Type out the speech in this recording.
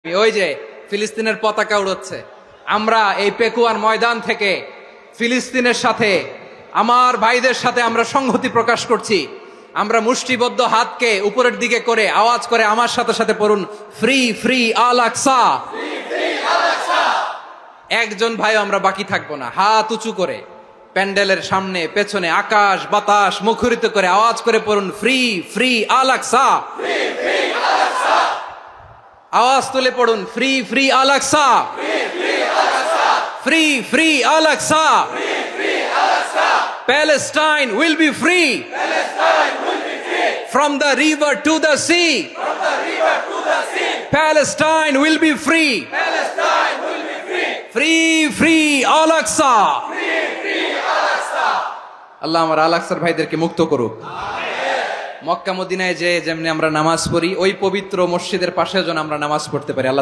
ওই যে ফিলিস্তিনের পতাকা উড়ছে, আমরা এই পেকুয়ার ময়দান থেকে ফিলিস্তিনের সাথে, আমার ভাইদের সাথে আমরা সংহতি প্রকাশ করছি। আমরা মুষ্টিবদ্ধ হাতকে উপরের দিকে করে আওয়াজ করে আমার সাথে সাথে পড়ুন, ফ্রি ফ্রি আল আকসা। একজন ভাই আমরা বাকি থাকবো না। হাত উঁচু করে প্যান্ডেলের সামনে পেছনে আকাশ বাতাস মুখরিত করে আওয়াজ করে পড়ুন, ফ্রি ফ্রি আল আকসা। আওয়াজ তুলে পড়ুন, free free Al Aqsa, free free Al Aqsa. Palestine will be free from the river to the sea. Palestine will be free. Free free Al Aqsa. আল্লাহ আমার আল আকসার ভাইদেরকে মুক্ত করুক। মক্কা মদিনায় যে যেমনি আমরা নামাজ পড়ি, ওই পবিত্র মসজিদের পাশে যেন আমরা নামাজ পড়তে পারি। আল্লাহ